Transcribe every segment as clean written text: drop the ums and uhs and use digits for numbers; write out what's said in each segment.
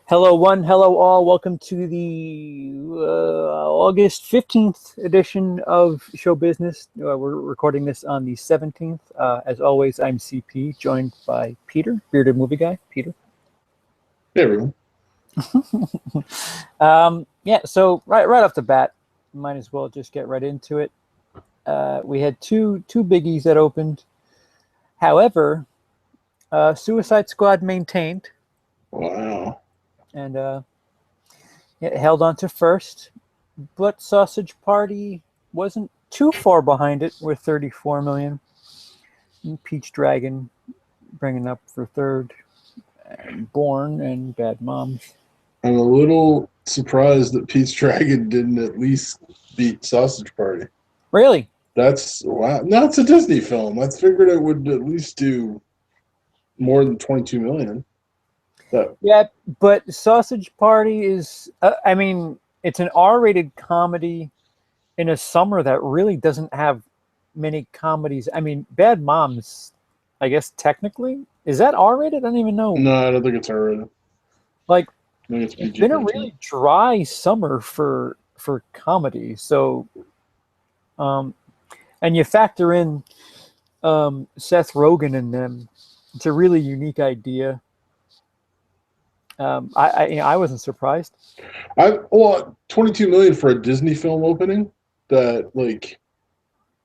Hello, one. Hello, all. Welcome to the August 15th edition of Show Business. We're recording this on the 17th. As always, I'm CP, joined by Peter, bearded movie guy. Peter. Hey, everyone. Yeah, so right off the bat, might as well just get right into it. We had two biggies that opened. However, Suicide Squad maintained. Wow. And it held on to first, but Sausage Party wasn't too far behind it with 34 million. And Peach Dragon bringing up for third, and Born and Bad Moms. I'm a little surprised that Pete's Dragon didn't at least beat Sausage Party. Really? That's wow. No, it's a Disney film. I figured it would at least do more than 22 million. Yeah, but Sausage Party is, it's an R-rated comedy in a summer that really doesn't have many comedies. I mean, Bad Moms, I guess technically, is that R-rated? I don't even know. No, I don't think it's R-rated. Like, I think it's it's been a really dry summer for comedy. So, and you factor in Seth Rogen in them. It's a really unique idea. I wasn't surprised. 22 million for a Disney film opening. That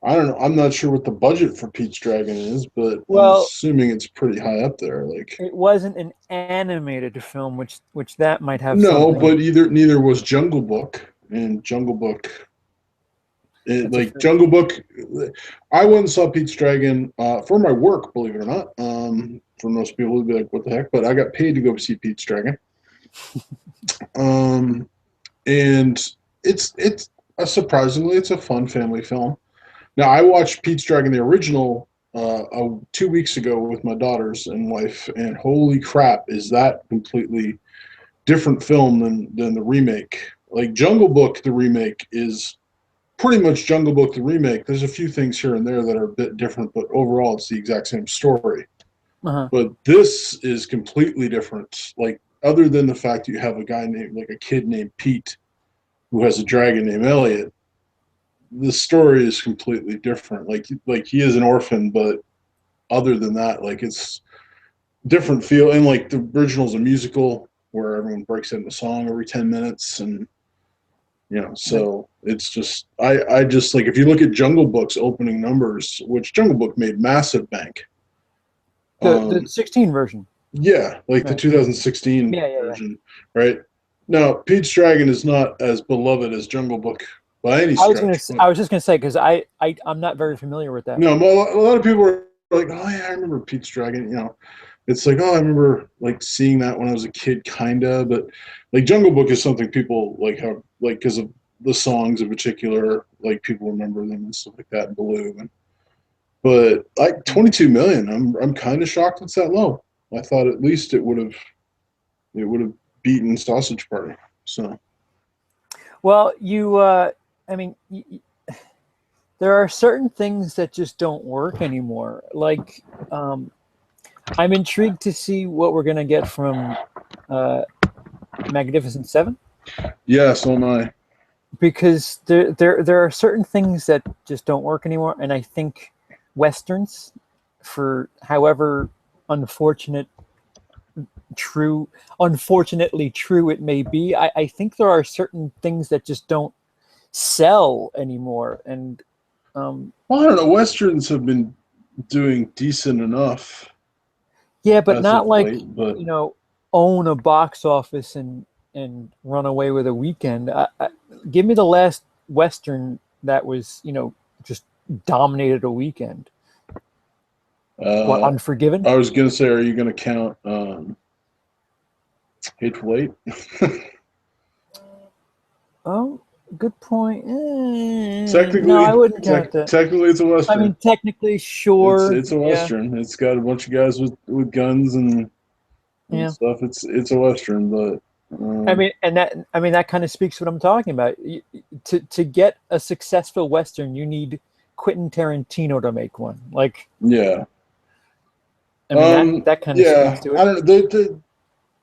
I don't know. I'm not sure what the budget for Pete's Dragon is, but I'm assuming it's pretty high up there. It wasn't an animated film, which that might have. No, but neither was Jungle Book, and Jungle Book. Jungle Book, I went and saw Pete's Dragon for my work, believe it or not. For most people, it'd be like, what the heck? But I got paid to go see Pete's Dragon. And it's surprisingly, it's a fun family film. Now, I watched Pete's Dragon, the original, 2 weeks ago with my daughters and wife, and holy crap, is that completely different film than the remake. Like Jungle Book, the remake is pretty much Jungle Book, the remake. There's a few things here and there that are a bit different, but overall it's the exact same story. But this is completely different. Like, other than the fact you have a kid named Pete who has a dragon named Elliot, the story is completely different. Like he is an orphan, but other than that, it's different feel. And the original's a musical where everyone breaks into song every 10 minutes, and so it's just I just if you look at Jungle Book's opening numbers, which Jungle Book made massive bank. The 16 version. Yeah, the 2016 version, right? Now, Pete's Dragon is not as beloved as Jungle Book by any stretch. I was just gonna say, because I'm not very familiar with that. No, a lot of people are like, oh yeah, I remember Pete's Dragon. It's I remember seeing that when I was a kid, kinda. But Jungle Book is something people have because of the songs in particular, people remember them and stuff like that, and Baloo. But 22 million, I'm kind of shocked it's that low. I thought at least it would have beaten Sausage Party. So, well, there are certain things that just don't work anymore. I'm intrigued to see what we're gonna get from Magnificent Seven. Yeah, so am I. Because there are certain things that just don't work anymore, and I think Westerns, for however unfortunately true it may be, I think there are certain things that just don't sell anymore. And I don't know. Westerns have been doing decent enough. Yeah, but not own a box office and run away with a weekend. Give me the last Western that was just dominated a weekend. Unforgiven? I was gonna say, are you gonna count Hateful Eight? Oh, good point. Technically, no, I wouldn't count that. Technically, it's a Western. I mean, technically, sure. It's a Western. Yeah. It's got a bunch of guys with guns and stuff. It's a Western, but that kind of speaks to what I'm talking about. To get a successful Western, you need Quentin Tarantino to make one. Yeah. That kind of speaks to it. I don't know.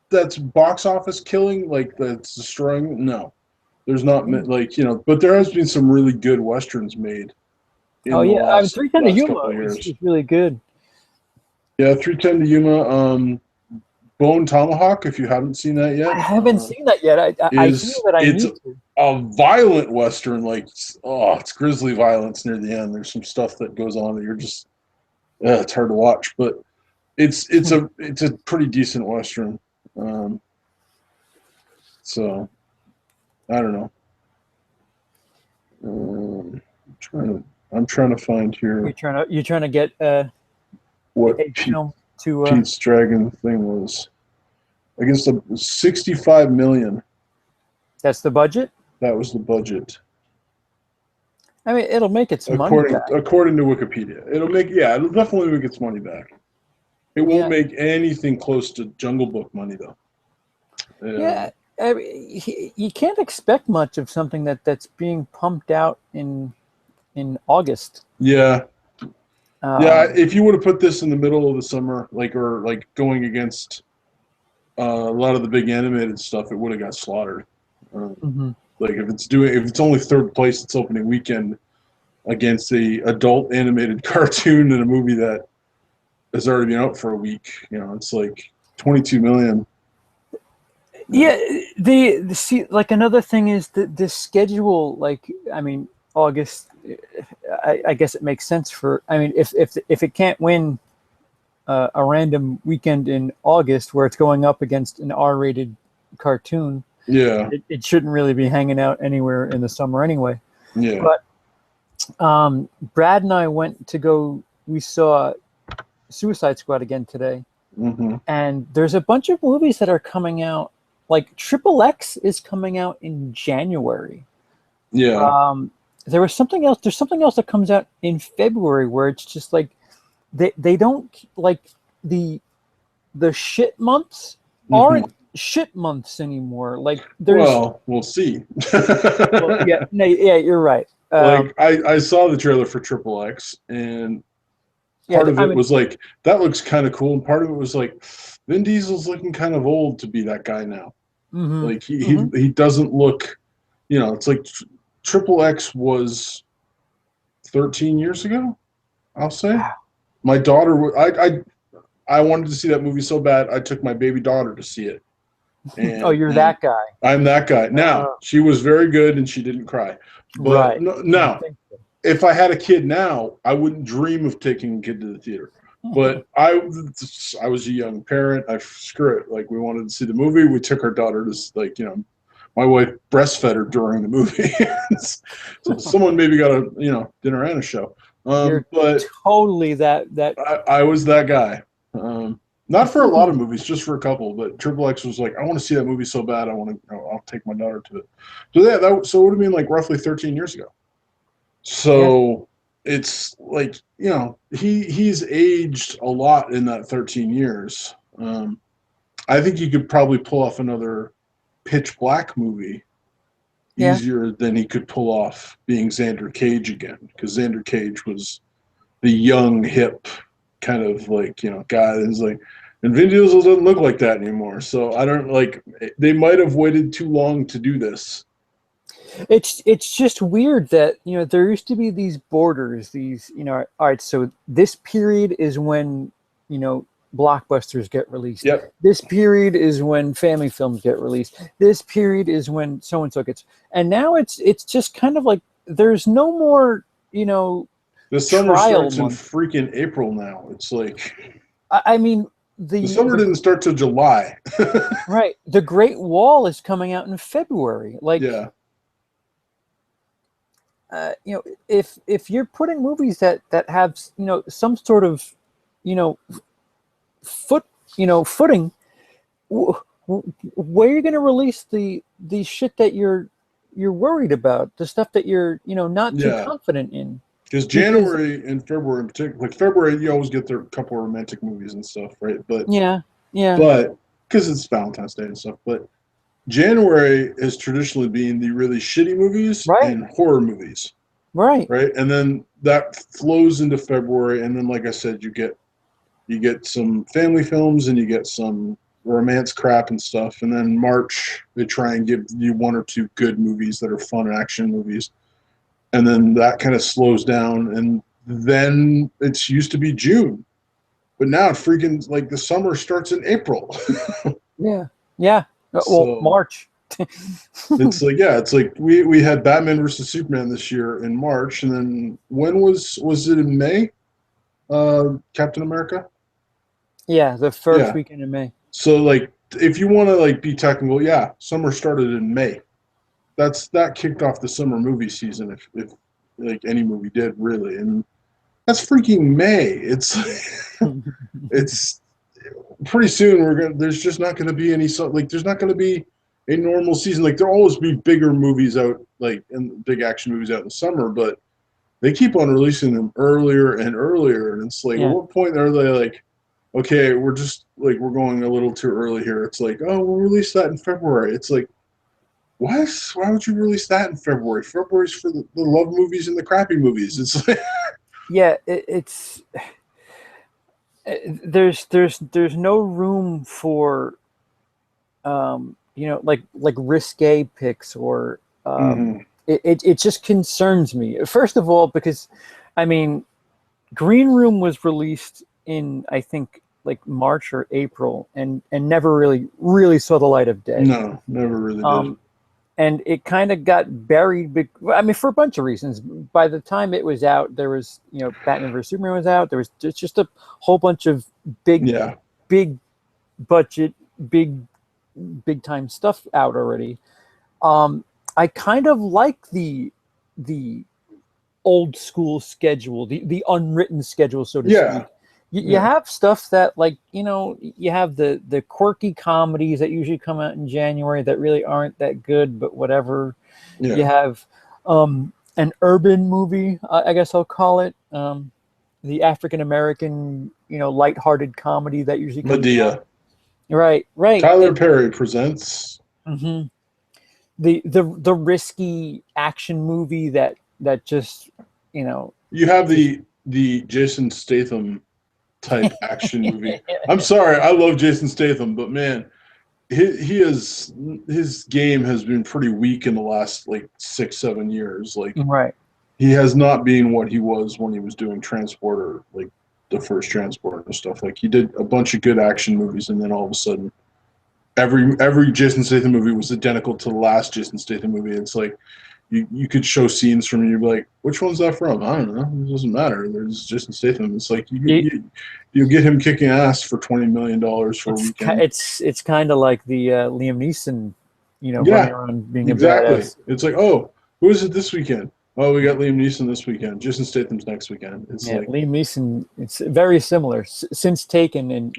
that's box office killing, like that's destroying. No, there's not Mm. like but there has been some really good westerns made Oh in the yeah, I mean, last 310 to couple Yuma of years. is really good. Yeah, 310 to Yuma, Bone Tomahawk. If you haven't seen that I yet, haven't seen that yet. I hear is that I it's need to. a violent western. Like it's grisly violence near the end. There's some stuff that goes on that you're just it's hard to watch, but it's a pretty decent western. Um, so I don't know. I'm trying to find here You're trying to get what a film to. Pete's Dragon thing was. I guess the 65 million. That's the budget. That was the budget, I mean, it'll make its money according back. according to Wikipedia. It'll definitely make its money back. It won't Yeah, make anything close to Jungle Book money though. yeah. I mean, you can't expect much of something that's being pumped out in August. Yeah, yeah. Um, If you would have put this in the middle of the summer, like going against a lot of the big animated stuff, it would have got slaughtered. mhm. Like if it's only third place its opening weekend against the adult animated cartoon in a movie that has already been out for a week, it's like 22 million. Yeah, the see, like another thing is the schedule. Like, I mean, August. I guess it makes sense for. I mean, if it can't win a random weekend in August where it's going up against an R-rated cartoon, Yeah, it shouldn't really be hanging out anywhere in the summer anyway. yeah. But Brad and I went to go. We saw Suicide Squad again today, and there's a bunch of movies that are coming out. Like Triple X is coming out in January. Yeah. There was something else. There's something else that comes out in February where it's just like they don't like the shit months aren't shit months anymore. Like there's Well, we'll see. well, yeah, no, yeah, you're right. Like I saw the trailer for Triple X, and Yeah, part of I it mean, was like that looks kind of cool, and part of it was like Vin Diesel's looking kind of old to be that guy now. mhm, Like he mhm. he, he doesn't look, it's like Triple X was 13 years ago. I'll say Wow. my daughter. I wanted to see that movie so bad. I took my baby daughter to see it. Oh, you're And that guy. I'm that guy. Now, she was very good and she didn't cry. But Right. now, if I had a kid now, I wouldn't dream of taking a kid to the theater. But I was a young parent. Screw it. Like, we wanted to see the movie. We took our daughter to, my wife breastfed her during the movie. So someone maybe got a, dinner and a show. You're But totally that. I was that guy. Not for a lot of movies, just for a couple. But Triple X was like, I want to see that movie so bad. I'll take my daughter to it. So yeah, so it would have been like roughly 13 years ago. So it's like he's aged a lot in that 13 years. I think you could probably pull off another Pitch Black movie easier than he could pull off being Xander Cage again, because Xander Cage was the young hip kind of guy that's like, and Vin Diesel doesn't look like that anymore. So I don't they might have waited too long to do this. It's just weird that there used to be these borders, these all right. So this period is when blockbusters get released. Yep. This period is when family films get released. This period is when so and so gets. And now it's just kind of like there's no more The summer trial starts month. in freaking April now. It's like I mean the summer didn't start till July. right. The Great Wall is coming out in February. Like Yeah. If you're putting movies that have some sort of footing, where are you going to release the shit that you're worried about, the stuff that you're not too confident in? Because January and February in particular, like February, you always get their couple of romantic movies and stuff, right? But but because it's Valentine's Day and stuff, but January has traditionally been the really shitty movies and horror movies. Right. Right. And then that flows into February. And then, like I said, you get some family films and you get some romance crap and stuff, and then March they try and give you one or two good movies that are fun action movies, and then that kind of slows down, and then it's used to be June, but now it freaking like the summer starts in April. Yeah. Yeah. Well, So March. it's like we had Batman versus Superman this year in March, and then when was it in May? Captain America. Yeah, the first Yeah. weekend in May. So like if you want to like be technical, yeah, summer started in May. That kicked off the summer movie season if like any movie did really, and that's freaking May. It's pretty soon there's just not gonna be any like there's not gonna be a normal season. Like there'll always be bigger movies out like and big action movies out in the summer, but they keep on releasing them earlier and earlier, and it's like at Yeah. what point are they like, okay, we're just like we're going a little too early here. It's like, oh, we'll release that in February. It's like, what? Why would you release that in February? February's for the love movies and the crappy movies. It's like, Yeah, it's there's no room for like risque picks or mm-hmm. it just concerns me. First of all, because I mean, Green Room was released in I think like March or April and never really saw the light of day. No, never really did. And it kind of got buried. I mean, for a bunch of reasons. By the time it was out, there was Batman vs Superman was out. There was just a whole bunch of big Yeah, budget, big time stuff out already. I kind of like the old school schedule, the unwritten schedule, so to yeah, speak. You yeah. have stuff that like you have the quirky comedies that usually come out in January that really aren't that good, but whatever. Yeah. You have an urban movie, I guess I'll call it, the African American lighthearted comedy that usually comes Medea. out. Right. Tyler Perry presents. Mm-hmm. The risky action movie that just You have the Jason Statham type action movie. I'm sorry, I love Jason Statham, but man, his game has been pretty weak in the last like 6-7 years. Like right. he has not been what he was when he was doing Transporter, like the first Transporter and stuff. Like he did a bunch of good action movies, and then all of a sudden, every Jason Statham movie was identical to the last Jason Statham movie. It's like you could show scenes from it, you'd be like, which one's that from? I don't know. It doesn't matter. There's Jason Statham. It's like you get him kicking ass for $20 million for a weekend. It's kind of like the Liam Neeson, running around being exactly. a badass. It's like, oh, who is it this weekend? Oh, we got Liam Neeson this weekend. Jason Statham's next weekend. It's like Liam Neeson. It's very similar since Taken and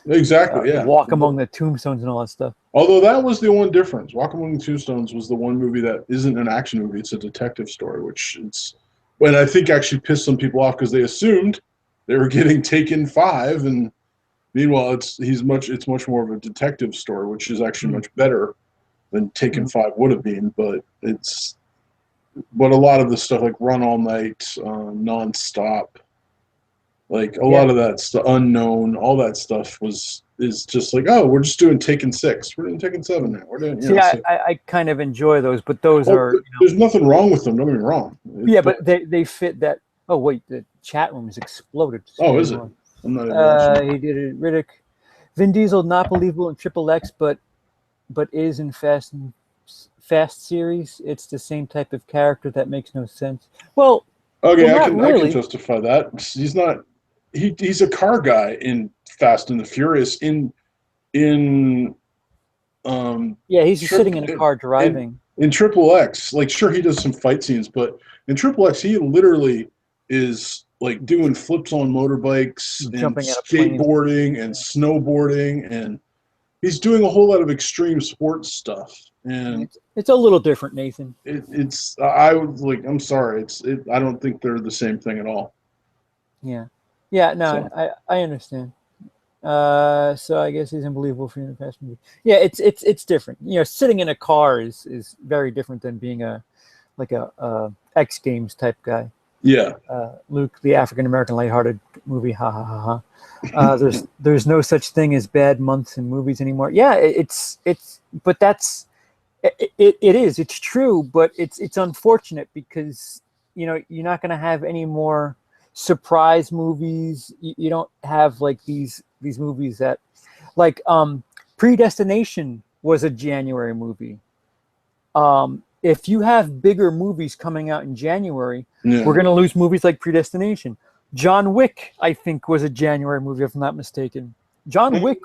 exactly. Walk Among the Tombstones and all that stuff. Although that was the one difference. Walk Among the Tombstones was the one movie that isn't an action movie; it's a detective story, which when I think actually pissed some people off because they assumed they were getting Taken 5, and meanwhile it's much more of a detective story, which is actually much better than Taken 5 would have been. But a lot of the stuff like Run All Night, Nonstop, like a lot of that's the unknown, all that stuff is just like, oh, we're just doing Taken 6. We're doing Taken 7 now. We're doing I kind of enjoy those, but those are there's nothing wrong with them, don't get me wrong. But they fit that. Oh wait, the chat room has exploded. Oh, is it? I'm not even watching. He did it. Riddick. Vin Diesel not believable in Triple X, but is in Fast series. It's the same type of character that makes no sense. Well, okay, well, I can justify that. He's not. He's a car guy in Fast and the Furious. He's just sitting in a car driving. In Triple X, like sure he does some fight scenes, but in Triple X he literally is like doing flips on motorbikes, jumping and out of planes, skateboarding and snowboarding, and he's doing a whole lot of extreme sports stuff. And it's a little different, Nathan. I'm sorry. I don't think they're the same thing at all. Yeah. No, so. I understand. So I guess he's unbelievable for the Fast movie. Yeah, it's different. Sitting in a car is very different than being a X Games type guy. Yeah. Luke, the African American lighthearted movie. Ha ha ha ha. There's no such thing as bad months in movies anymore. Yeah, but that's it is. It's true, but it's unfortunate because you're not going to have any more surprise movies. You don't have like these movies that like Predestination was a January movie. If you have bigger movies coming out in January, Yeah. we're going to lose movies like Predestination. John Wick, I think, was a January movie, if I'm not mistaken. John Wick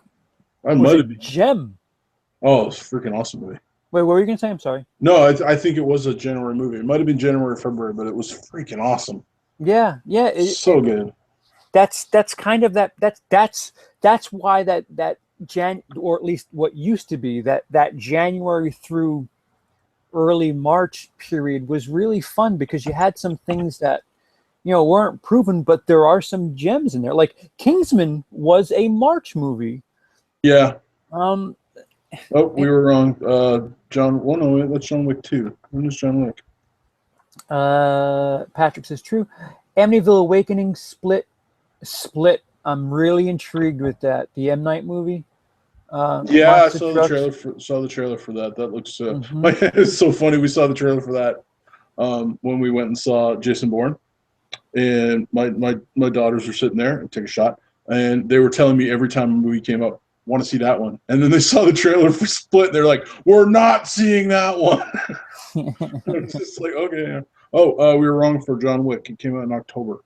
I was might a have been. gem. Oh, it's a freaking awesome movie. Wait, what were you going to say? I'm sorry. No, I think it was a January movie. It might have been January, February, but it was freaking awesome. Yeah. So good. That's kind of that. That's why that or at least what used to be that January through early March period was really fun because you had some things that weren't proven, but there are some gems in there. Like Kingsman was a March movie. Yeah. Oh, we were wrong. John. Well, no, that's John Wick 2. When is John Wick? Patrick says true. Amityville Awakening split. I'm really intrigued with that. The M. Night movie. Yeah, I saw trucks. the trailer for that. That looks. It's so funny. We saw the trailer for that when we went and saw Jason Bourne, and my daughters were sitting there and took a shot, and they were telling me every time a movie came up, want to see that one, and then they saw the trailer for Split, and they're like, "We're not seeing that one." It's just like, okay. Oh, we were wrong for John Wick. It came out in October.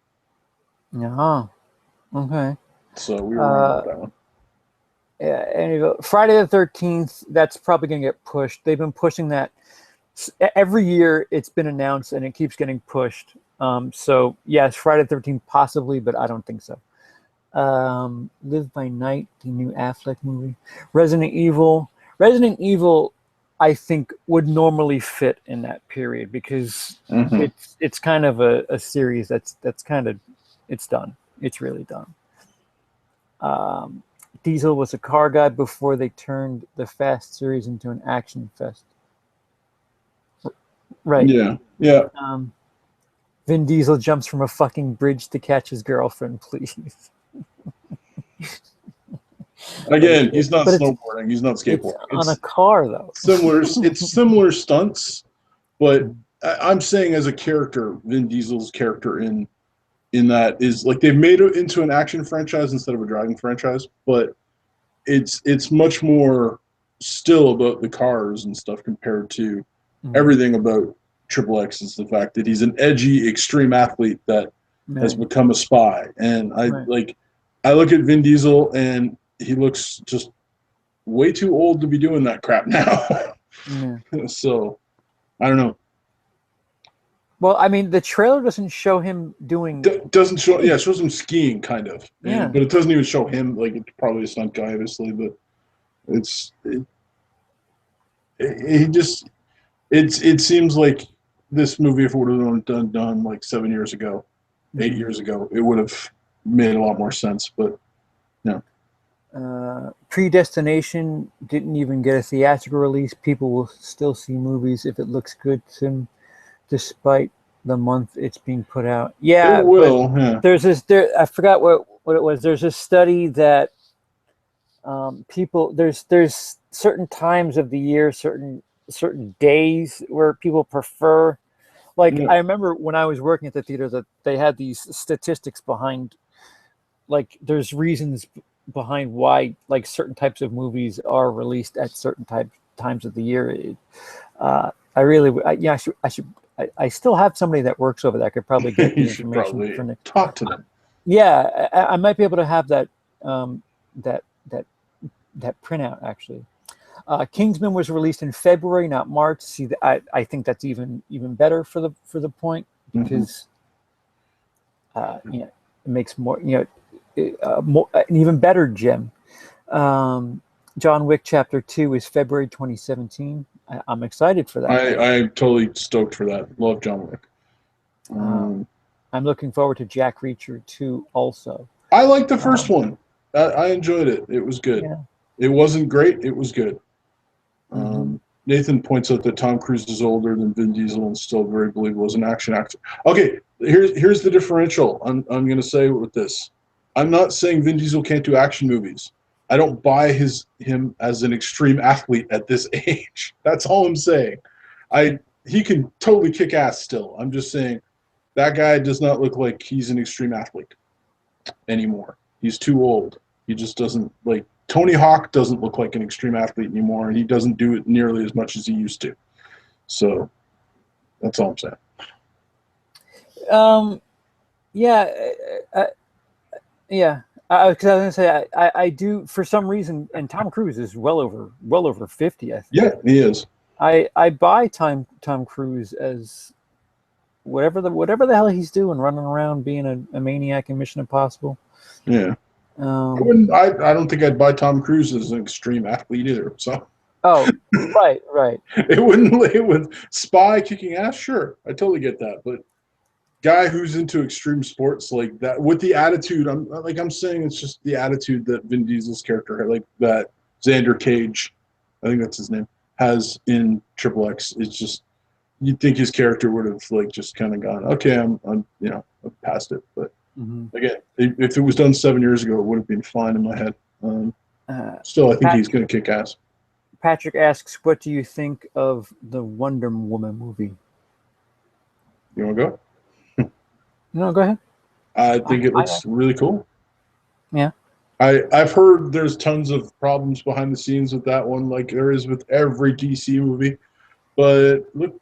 Yeah. Okay. So we were wrong about that one. Yeah, anyway, Friday the 13th, that's probably going to get pushed. They've been pushing that every year. It's been announced and it keeps getting pushed. So yes, Friday the 13th possibly, but I don't think so. Live by Night, the new Affleck movie. Resident Evil, I think would normally fit in that period because it's kind of a series that's kind of, it's done. It's really done. Diesel was a car guy before they turned the Fast series into an action fest. Right. Yeah. Vin Diesel jumps from a fucking bridge to catch his girlfriend, please. Again, he's not snowboarding. He's not skateboarding. It's on a car, though. It's similar stunts, but I'm saying as a character, Vin Diesel's character in that is like they've made it into an action franchise instead of a driving franchise, but it's much more still about the cars and stuff compared to everything about Triple X is the fact that he's an edgy, extreme athlete that has become a spy. And I look at Vin Diesel and he looks just way too old to be doing that crap now. So I don't know. Well, I mean, the trailer doesn't show him doing. Doesn't show. Yeah, it shows him skiing, kind of. Yeah. But it doesn't even show him. Like, it's probably a stunt guy, obviously. But it seems like this movie, if it would have done like 7 years ago, 8 years ago, it would have made a lot more sense. But no. Predestination didn't even get a theatrical release. People will still see movies if it looks good to them, despite the month it's being put out. Yeah, it will. Yeah. There's this. I forgot what it was. There's a study that people there's certain times of the year, certain days where people prefer. Like I remember when I was working at the theater that they had these statistics behind, like there's reasons behind why like certain types of movies are released at certain times of the year. I still have somebody that works over there. I could probably get the information from them. Talk to them. Yeah, I might be able to have that that printout actually. Kingsman was released in February, not March. See, I think that's even better for the point because it makes more an even better gem. John Wick Chapter 2 is February 2017. I'm excited for that. I'm totally stoked for that. Love John Wick. I'm looking forward to Jack Reacher 2 also. I liked the first one. I enjoyed it. It was good. Yeah. It wasn't great. It was good. Nathan points out that Tom Cruise is older than Vin Diesel and still very believable as an action actor. Okay, here's the differential. I'm going to say with this. I'm not saying Vin Diesel can't do action movies. I don't buy him as an extreme athlete at this age. That's all I'm saying. He can totally kick ass still. I'm just saying that guy does not look like he's an extreme athlete anymore. He's too old. He just doesn't like. Tony Hawk doesn't look like an extreme athlete anymore, and he doesn't do it nearly as much as he used to. So that's all I'm saying. Yeah, yeah. Because I was gonna say I do for some reason, and Tom Cruise is well over 50. I think. Yeah, he is. I buy Tom Cruise as whatever the hell he's doing, running around being a maniac in Mission Impossible. Yeah. I don't think I'd buy Tom Cruise as an extreme athlete either. So. Oh, right. It would spy kicking ass. Sure, I totally get that. But guy who's into extreme sports like that with the attitude, I'm saying it's just the attitude that Vin Diesel's character had, like that Xander Cage, I think that's his name, has in Triple X. It's just you'd think his character would have like just kind of gone, okay, I'm past it, but. Mm-hmm. Again, if it was done 7 years ago, it would have been fine in my head. Still, I think he's going to kick ass. Patrick asks, what do you think of the Wonder Woman movie? You want to go? No, go ahead. I think it looks really cool. Yeah. I've heard there's tons of problems behind the scenes with that one, like there is with every DC movie. But look,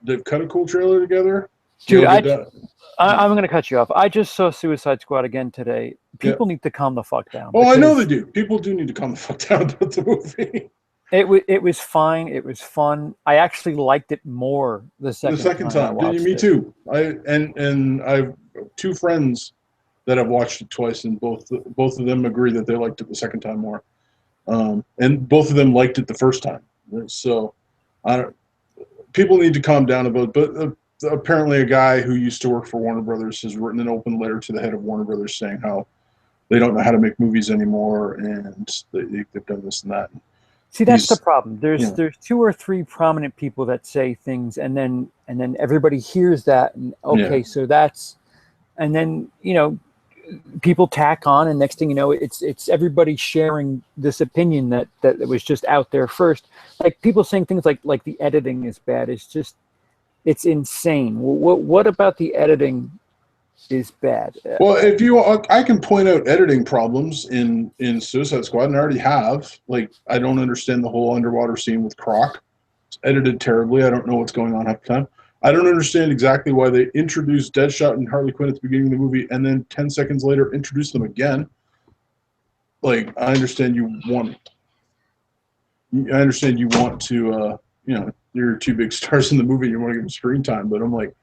they've cut a cool trailer together. Dude, I'm going to cut you off. I just saw Suicide Squad again today. People need to calm the fuck down. Oh, I know they do. People do need to calm the fuck down about the movie. It was fine. It was fun. I actually liked it more the second time. Me too. I have two friends that have watched it twice, and both of them agree that they liked it the second time more. And both of them liked it the first time. So, people need to calm down about it. But apparently a guy who used to work for Warner Brothers has written an open letter to the head of Warner Brothers saying how they don't know how to make movies anymore and they've done this and that. See, that's the problem. There's 2 or 3 prominent people that say things and then everybody hears that and so that's, and then, people tack on and next thing you know, it's everybody sharing this opinion that was just out there first. Like people saying things like the editing is bad. It's insane. What about the editing is bad? Well, I can point out editing problems in Suicide Squad, and I already have. Like, I don't understand the whole underwater scene with Croc. It's edited terribly. I don't know what's going on half the time. I don't understand exactly why they introduced Deadshot and Harley Quinn at the beginning of the movie, and then 10 seconds later introduced them again. Like, I understand you want to, you're 2 big stars in the movie, you want to give them screen time, but I'm like,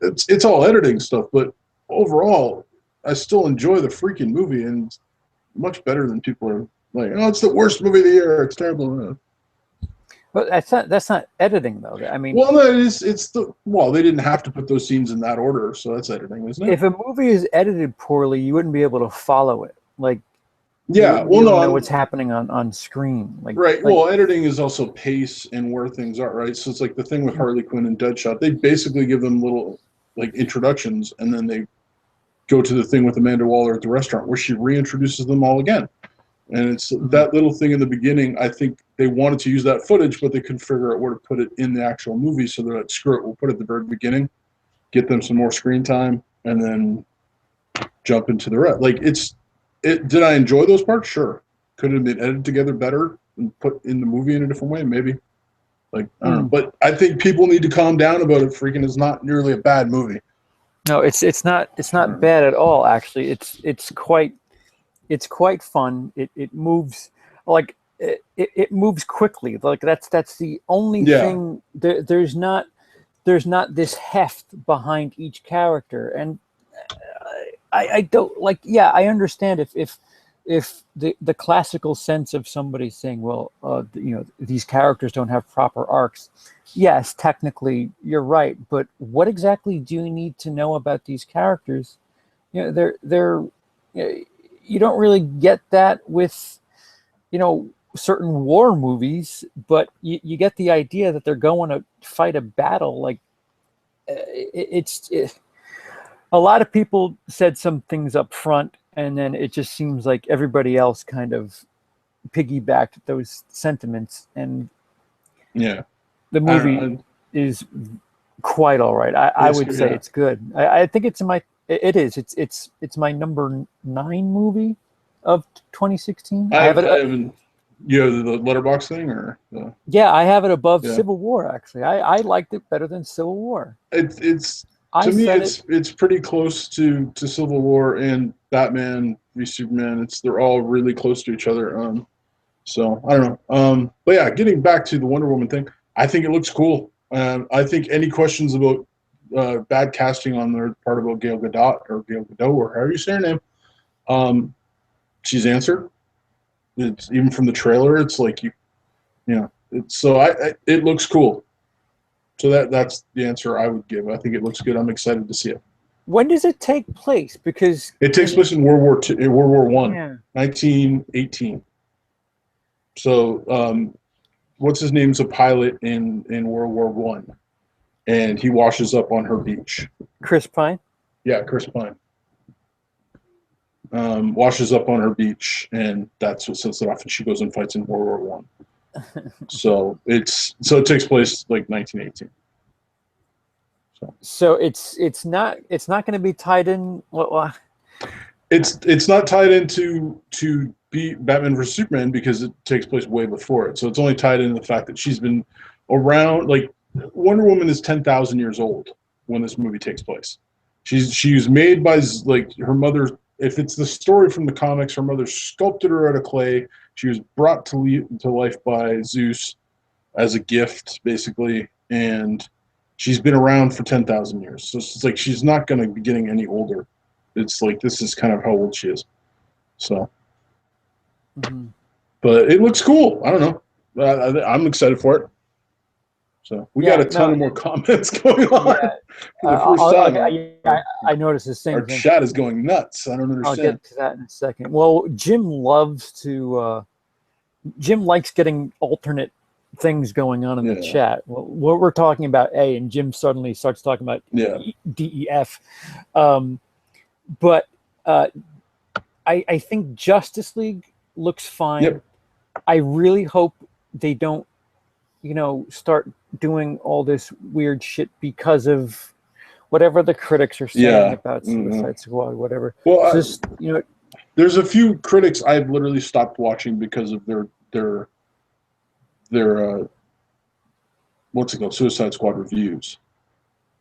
it's all editing stuff, but overall, I still enjoy the freaking movie, and it's much better than people are like, oh, it's the worst movie of the year, it's terrible. But that's not editing though. I mean, well, no, they didn't have to put those scenes in that order, so that's editing, isn't it? If a movie is edited poorly, you wouldn't be able to follow it. Like, you don't know what's happening on screen. Well, editing is also pace and where things are, right? So it's like the thing with Harley Quinn and Deadshot. They basically give them little like introductions, and then they go to the thing with Amanda Waller at the restaurant where she reintroduces them all again. And it's that little thing in the beginning. I think they wanted to use that footage, but they couldn't figure out where to put it in the actual movie. So they're like, screw it, we'll put it at the very beginning, get them some more screen time, and then jump into the rest. Like, did I enjoy those parts? Sure. Could it have been edited together better and put in the movie in a different way? Maybe. Like, I don't know. But I think people need to calm down about it. Freaking is not nearly a bad movie. No, it's not bad at all, actually. It's quite fun. It moves like it moves quickly. Like that's the only thing. There's not this heft behind each character, and I don't like. Yeah, I understand if the classical sense of somebody saying, well, these characters don't have proper arcs. Yes, technically you're right, but what exactly do you need to know about these characters? They're you don't really get that with certain war movies, but you get the idea that they're going to fight a battle. Like a lot of people said some things up front, and then it just seems like everybody else kind of piggybacked those sentiments, and Yeah, the movie is quite all right. I would say it's good. I think it's it's my number 9 movie of 2016. I haven't. You have the Letterboxd thing, or yeah, I have it above Civil War. Actually, I liked it better than Civil War. It's to me it's pretty close to Civil War and Batman v Superman. They're all really close to each other. So I don't know. But yeah, getting back to the Wonder Woman thing, I think it looks cool. I think any questions about bad casting on their part about Gal Gadot or however you say her name, she's answered. It's even from the trailer. It's like it looks cool. So that's the answer I would give. I think it looks good. I'm excited to see it. When does it take place? Because it takes place in World War II, World War One, 1918. So, what's his name's a pilot in World War One, and he washes up on her beach. Chris Pine. Yeah, Chris Pine. Washes up on her beach, and that's what sets it off. And she goes and fights in World War One. So it takes place like 1918. So it's not going to be tied in. Well, it's not tied into Batman vs Superman because it takes place way before it. So it's only tied into the fact that she's been around. Like Wonder Woman is 10,000 years old when this movie takes place. She was made by like her mother. If it's the story from the comics, her mother sculpted her out of clay. She was brought to life by Zeus as a gift, basically, and she's been around for 10,000 years. So it's like she's not going to be getting any older. It's like this is kind of how old she is. So, but it looks cool. I don't know. I'm excited for it. So we got a ton of more comments going on for the first time. I noticed the same thing. Our chat is going nuts. I don't understand. I'll get to that in a second. Well, Jim loves to. Jim likes getting alternate things going on in the chat. Well, what we're talking about A, and Jim suddenly starts talking about DEF. But I think Justice League looks fine. Yep. I really hope they don't, start doing all this weird shit because of whatever the critics are saying about Suicide Squad, whatever. Well, there's a few critics I've literally stopped watching because of their what's it called, Suicide Squad reviews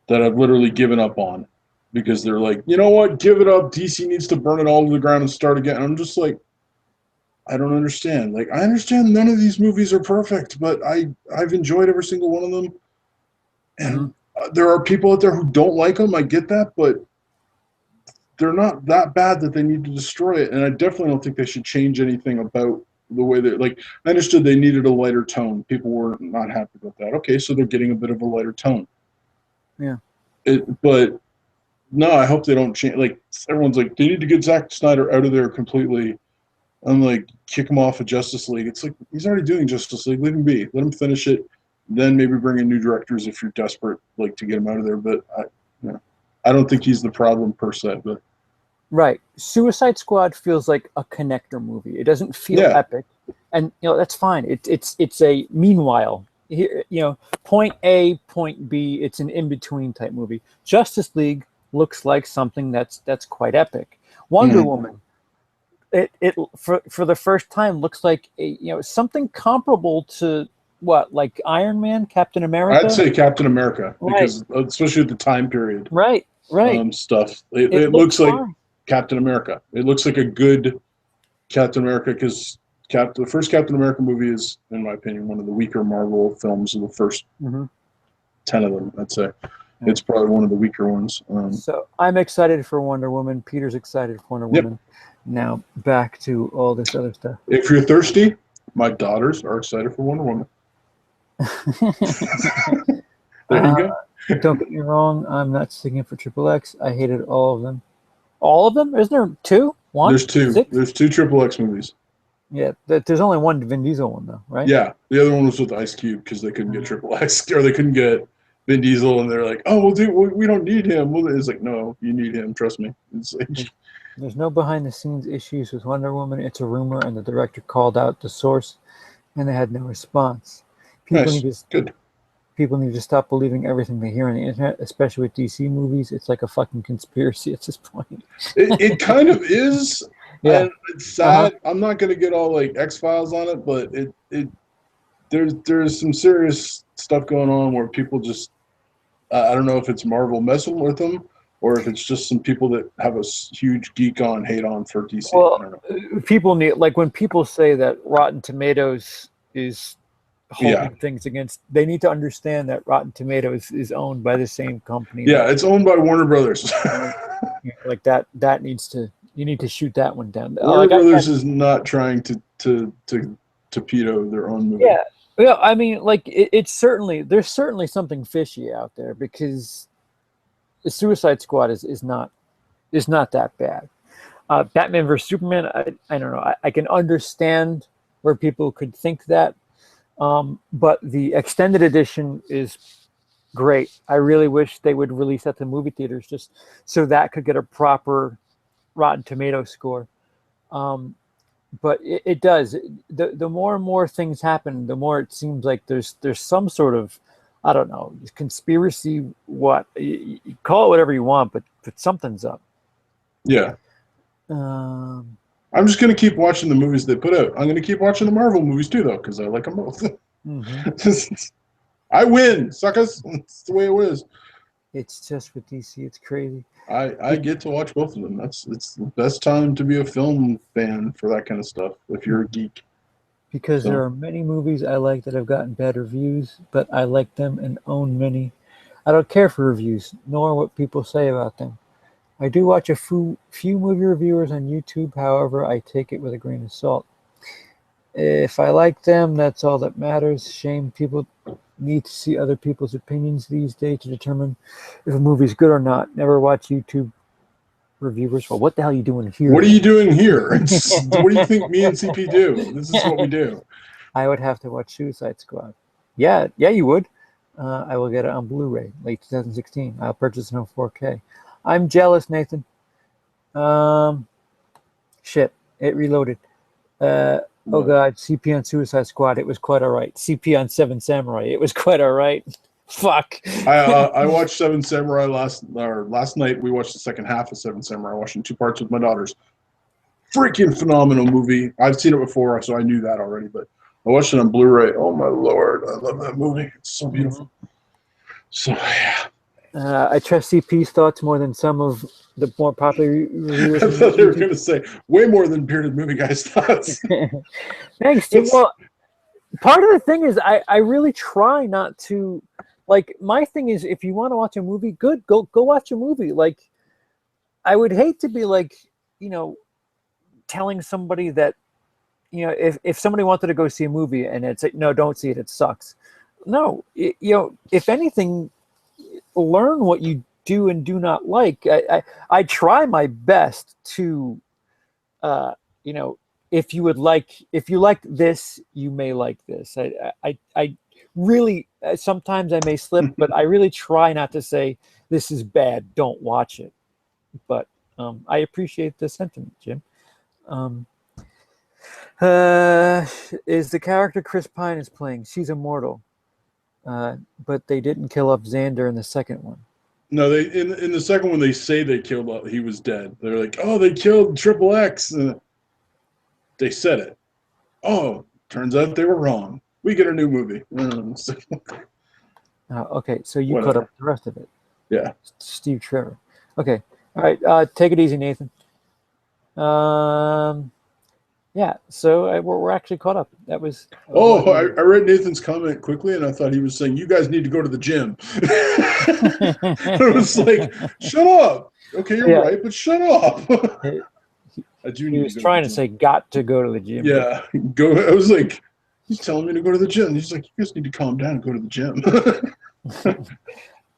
that I've literally given up on because they're like, you know what, give it up. DC needs to burn it all to the ground and start again. And I'm just like, I don't understand. Like, I understand none of these movies are perfect, but I've enjoyed every single one of them. And there are people out there who don't like them. I get that, but they're not that bad that they need to destroy it. And I definitely don't think they should change anything about the way they're like. I understood they needed a lighter tone. People were not happy about that. Okay, so they're getting a bit of a lighter tone. Yeah. But no, I hope they don't change. Like, everyone's like, they need to get Zack Snyder out of there completely. I'm like, kick him off of Justice League. It's like, he's already doing Justice League. Let him be. Let him finish it. Then maybe bring in new directors if you're desperate, like, to get him out of there. But I don't think he's the problem per se. But right, Suicide Squad feels like a connector movie. It doesn't feel epic, and that's fine. It's a meanwhile. Here, point A, point B. It's an in between type movie. Justice League looks like something that's quite epic. Wonder Woman. It for the first time looks like something comparable to what, like Iron Man, Captain America. I'd say Captain America because especially at the time period. Right. Stuff. It looks like Captain America. It looks like a good Captain America because the first Captain America movie is, in my opinion, one of the weaker Marvel films of the first 10 of them. I'd say it's probably one of the weaker ones. So I'm excited for Wonder Woman. Peter's excited for Wonder Woman. Now back to all this other stuff. If you're thirsty, my daughters are excited for Wonder Woman. There you go. Don't get me wrong. I'm not singing for Triple X. I hated all of them. All of them? Isn't there two? One? There's two. 6? There's two Triple X movies. Yeah, there's only one Vin Diesel one though, right? Yeah, the other one was with Ice Cube because they couldn't get Triple X or they couldn't get Vin Diesel, and they're like, "Oh, well, dude, we don't need him." Well, it's like, "No, you need him. Trust me." It's like, There's no behind the scenes issues with Wonder Woman. It's a rumor, and the director called out the source, and they had no response. People nice, need to good. people need to stop believing everything they hear on the internet, especially with DC movies. It's like a fucking conspiracy at this point. It kind of is. Yeah. And it's sad. I'm not gonna get all like X Files on it, but it there's some serious stuff going on where people just I don't know if it's Marvel messing with them or if it's just some people that have a huge geek on hate on for DC. I Well, don't know. people need, like, when people say that Rotten Tomatoes is Yeah, holding things against, they need to understand that Rotten Tomatoes is owned by the same company. yeah, it's owned by Warner Brothers. Like that needs to, you need to shoot that one down. Warner Brothers is not trying to torpedo their own movie. Yeah, yeah. I mean, like it's certainly, there's certainly something fishy out there, because the Suicide Squad is not that bad. Batman vs Superman, I don't know. I can understand where people could think that, but the extended edition is great. I really wish they would release at the movie theaters just so that could get a proper Rotten Tomato score. But it does. The more and more things happen, the more it seems like there's some sort of, I don't know, conspiracy. What you call it, whatever you want, but something's up. Yeah. Um, I'm just gonna keep watching the movies they put out. I'm gonna keep watching the Marvel movies too, though, because I like them both. mhm. I win, suckers. That's the way it is. It's just with DC, it's crazy. I get to watch both of them. It's the best time to be a film fan for that kind of stuff if you're a geek. Because So there are many movies I like that have gotten bad reviews, but I like them and own many. I don't care for reviews, nor what people say about them. I do watch a few movie reviewers on YouTube, however, I take it with a grain of salt. If I like them, that's all that matters. Shame people need to see other people's opinions these days to determine if a movie's good or not. Never watch YouTube reviewers. Well, what the hell are you doing here? what are you doing here? What do you think me and CP do? This is what we do. I would have to watch Suicide Squad. Yeah, you would. I will get it on Blu-ray, late 2016. I'll purchase it on 4K. I'm jealous, Nathan. Shit, it reloaded. Oh God, CP on Suicide Squad. It was quite all right. CP on Seven Samurai. It was quite all right. Fuck. I watched Seven Samurai last night. We watched the second half of Seven Samurai. I watched in 2 parts with my daughters. Freaking phenomenal movie. I've seen it before, so I knew that already. But I watched it on Blu-ray. Oh my lord, I love that movie. It's so beautiful. So yeah. I trust CP's thoughts more than some of the more popular reviewers. I thought they were going to say way more than Bearded Movie Guy's thoughts. Thanks, Tim. Well, part of the thing is I really try not to, like, my thing is, if you want to watch a movie, good, go watch a movie. Like, I would hate to be like, telling somebody that, if somebody wanted to go see a movie and it's like, no, don't see it, it sucks. No, if anything, learn what you do and do not like. I try my best to, if you like this, you may like this. I really, sometimes I may slip, but I really try not to say this is bad, don't watch it. But I appreciate the sentiment, Jim. Is the character Chris Pine is playing? She's immortal. But they didn't kill up Xander in the second one. No, they in the second one they say they killed. He was dead. They're like, oh, they killed Triple X. They said it. Oh, turns out they were wrong. We get a new movie. Okay, so you Whatever. cut up the rest of it. Yeah. Steve Trevor. Okay, all right. Take it easy, Nathan. Yeah, so we're actually caught up. That was. I read Nathan's comment quickly, and I thought he was saying, you guys need to go to the gym. I was like, shut up. Okay, you're right, but shut up. I do need he was trying to say, got to go to the gym. Yeah, go. I was like, he's telling me to go to the gym. He's like, you guys need to calm down and go to the gym.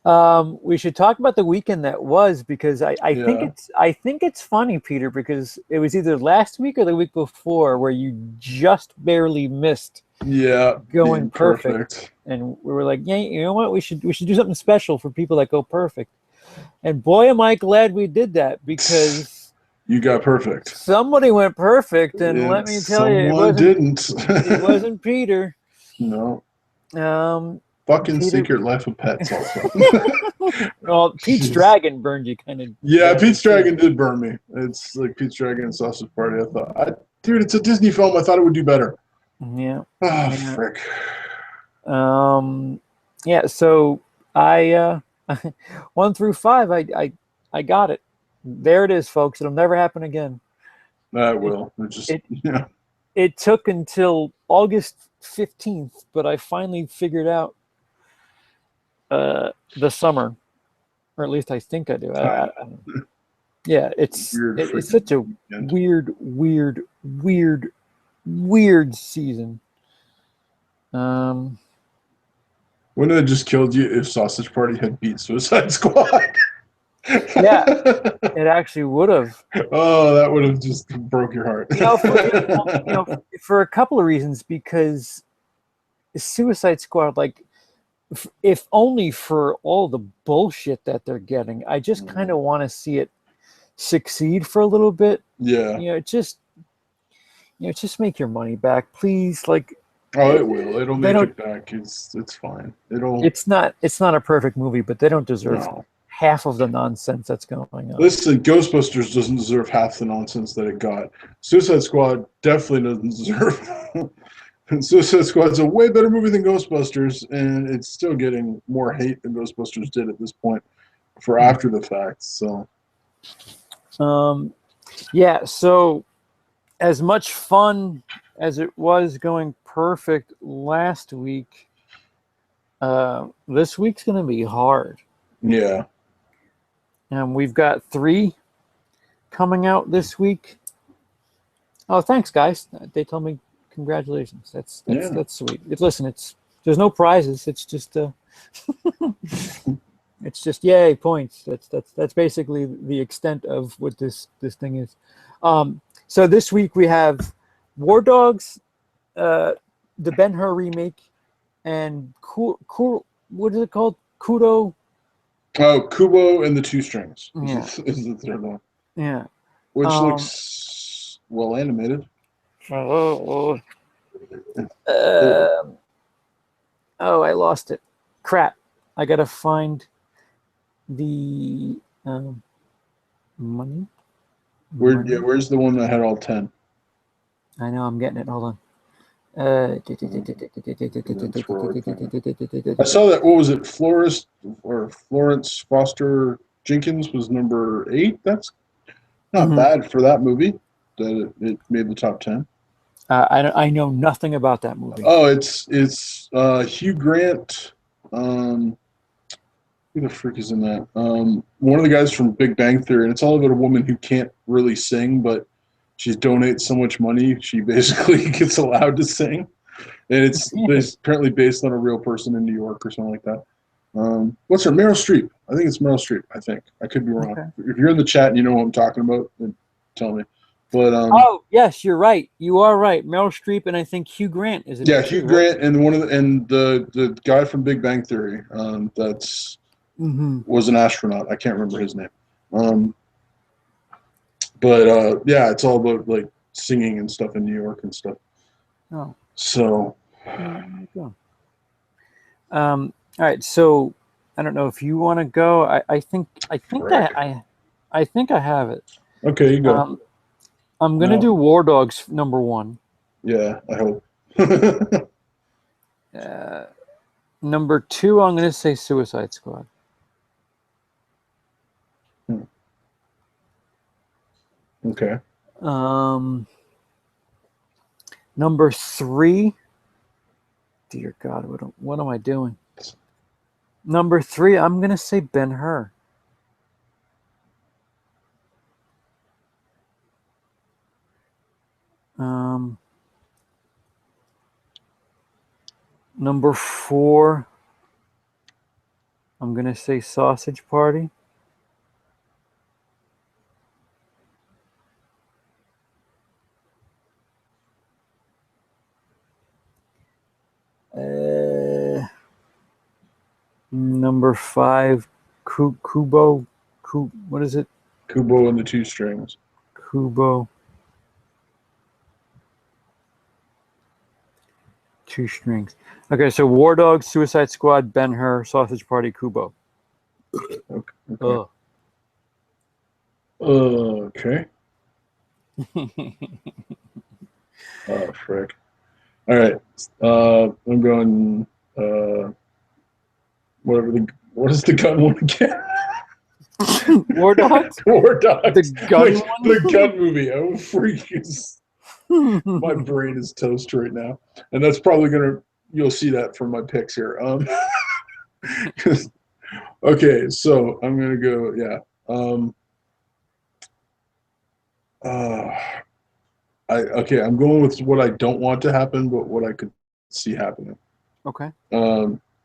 We should talk about the weekend that was because Yeah. I think it's funny, Peter, because it was either last week or the week before where you just barely missed Yeah, going being perfect, perfect. and we were like, yeah, you know what, we should do something special for people that go perfect. And boy, am I glad we did that because You got perfect. somebody went perfect, and let And me tell you, someone didn't. it wasn't Peter. No. Um, Fucking Peter. Secret Life of Pets also. Well, Pete's Jeez. Dragon burned you kind of Yeah, badly Pete's too. Dragon did burn me. It's like Pete's Dragon and Sausage Party. Dude, it's a Disney film. I thought it would do better. Yeah, Ah, yeah. frick. Yeah. So I 1 through 5, I got it. There it is, folks. It'll never happen again. That It will. It just, it yeah. it took until August 15th, but I finally figured out the summer, or at least I think I do. I don't know. Yeah, Weird it's freaking such a weekend. weird season. Um, Wouldn't it have just killed you if Sausage Party had beat Suicide Squad? yeah, it actually would have. Oh, that would have just broke your heart. For a couple of reasons, because Suicide Squad, like, if only for all the bullshit that they're getting, I just kind of want to see it succeed for a little bit. Yeah. Just make your money back, please. Like, Oh, it will. It'll they make don't. it back. It's fine. It'll It's not a perfect movie, but they don't deserve no. half of the nonsense that's going on. Listen, Ghostbusters doesn't deserve half the nonsense that it got. Suicide Squad definitely doesn't deserve. Suicide Squad's a way better movie than Ghostbusters, and it's still getting more hate than Ghostbusters did at this point for after the fact. So Yeah. So as much fun as it was going perfect last week, this week's going to be hard. yeah, And we've got 3 coming out this week. Oh, thanks, guys. They told me congratulations. yeah. That's sweet. Listen, there's no prizes. It's just yay points. That's basically the extent of what this thing is. So this week we have War Dogs, the Ben-Hur remake, and what is it called? Kudo. Oh, Kubo and the Two Strings Yeah, is the third one, yeah. which Um, looks well animated. oh, It, I lost it. Crap. I gotta find the money. Money. where's the one that had all 10? I know I'm getting it. Hold on. I saw that. What was it? Florence Foster Jenkins was number 8. That's not Mhm. bad for that movie. That it made the top 10. I know nothing about that movie. Oh, it's Hugh Grant. Um, who the freak is in that? One of the guys from Big Bang Theory, and it's all about a woman who can't really sing, but she donates so much money she basically gets allowed to sing, and it's apparently based on a real person in New York or something like that. What's her? Meryl Streep. I think it's Meryl Streep. I think I could be wrong. Okay. If you're in the chat and you know what I'm talking about, then tell me. But Oh yes, you're right. You are right. Meryl Streep and I think Hugh Grant is in yeah, it Hugh too, right? Grant and the guy from Big Bang Theory. That's Mm-hmm. was an astronaut. I can't remember his name. Um, but yeah, it's all about like singing and stuff in New York and stuff. Oh, So there you go. All right. So I don't know if you want to go. frick. I think I have it. Okay, you go. I'm gonna No, do War Dogs number 1. yeah, I hope. Uh, Number 2, I'm gonna say Suicide Squad. Okay. Um, Number 3. Dear God, what am I doing? Number 3, I'm gonna say Ben-Hur. Number 4, I'm gonna say Sausage Party. Number 5, Kubo. What is it? Kubo and the Two Strings. Kubo. Two Strings. Okay, so War Dogs, Suicide Squad, Ben-Hur, Sausage Party, Kubo. Okay. Ugh. Okay. Oh, frick. All right. I'm going. What is the gun one again? War Dogs? War Dogs. The gun Wait, one? the gun movie. Oh, freak! My brain is toast right now, and that's probably gonna. You'll see that from my picks here. Okay, so I'm gonna go. Yeah. Uh, I'm going with what I don't want to happen, but what I could see happening. Okay.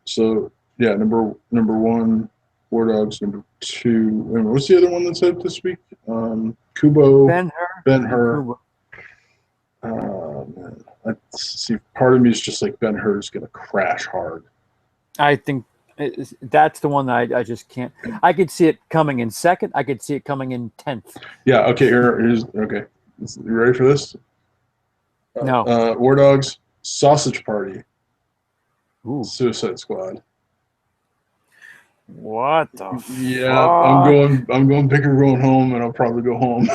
So yeah, number one, War Dogs. Number two, what's the other one that's out this week? Kubo, Ben-Hur. Ben-Hur. Kubo. Man. See, part of me is just like Ben-Hur is going to crash hard. I think that's the one that I just can't. I could see it coming in second. I could see it coming in 10th. Yeah. Okay. Here's okay. You ready for this? No. War Dogs, Sausage Party, Ooh. Suicide Squad. What the Yeah, fuck? I'm going big or going home, and I'll probably go home.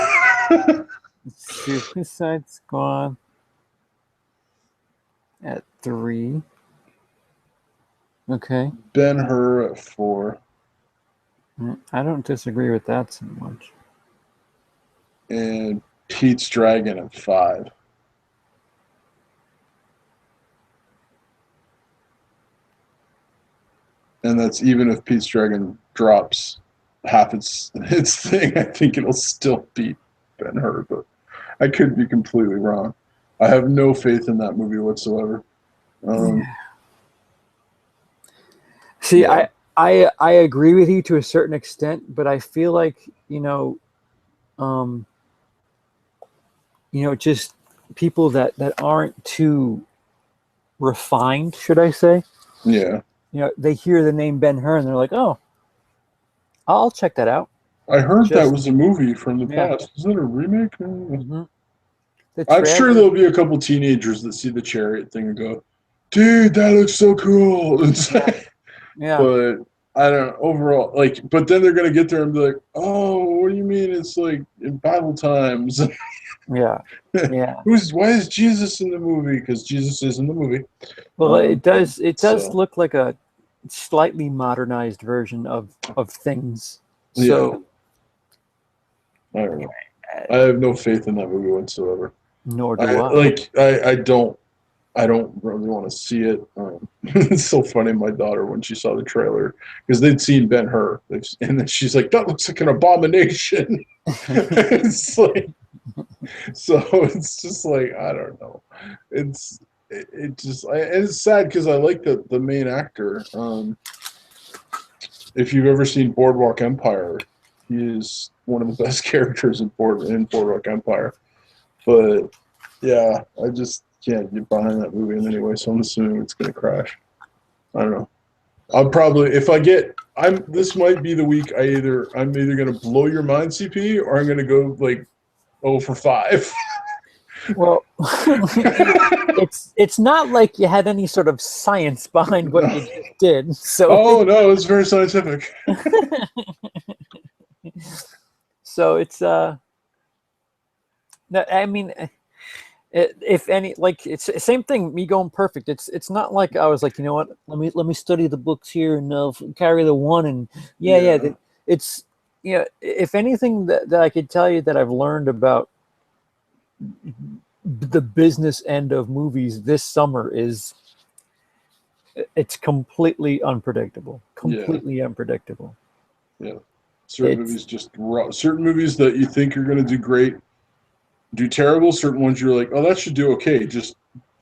Suicide Squad at 3. Okay. Ben-Hur at 4. I don't disagree with that so much. And Pete's Dragon at 5. And that's even if Pete's Dragon drops half its thing, I think it'll still beat Ben-Hur, but I could be completely wrong. I have no faith in that movie whatsoever. See, yeah. I agree with you to a certain extent, but I feel like just people that aren't too refined, should I say? Yeah. They hear the name Ben-Hur and they're like, "Oh, I'll check that out." I heard that was a movie from the past. Is that a remake? Mm-hmm. I'm sure there'll be a couple teenagers that see the chariot thing and go, "Dude, that looks so cool." Yeah. But I don't know, overall, but then they're gonna get there and be like, "Oh, what do you mean? It's like in Bible times." Yeah. Yeah. Why is Jesus in the movie? Because Jesus is in the movie. Well, it does look like a slightly modernized version of things. So I don't know. I have no faith in that movie whatsoever. Nor do I. I don't really want to see it. It's so funny. My daughter, when she saw the trailer, because they'd seen Ben-Hur, and then she's like, "That looks like an abomination." It's like, so it's just like, I don't know. And it's sad because I like the main actor. If you've ever seen Boardwalk Empire, he is one of the best characters in Boardwalk Empire. But yeah, I just can't get behind that movie in any way, so I'm assuming it's going to crash. I don't know. I'll probably, this might be the week I'm either going to blow your mind, CP, or I'm going to go like 0 for 5. Well, it's not like you had any sort of science behind what you just did. So no, it's very scientific. So it's no, I mean, if any, like, it's the same thing. Me going perfect. It's not like I was like, you know what? Let me study the books here and carry the one and it's if anything that I could tell you that I've learned about the business end of movies this summer is it's completely unpredictable. Unpredictable. Yeah. Certain movies that you think are going to do great do terrible. Certain ones you're like, oh, that should do okay. Just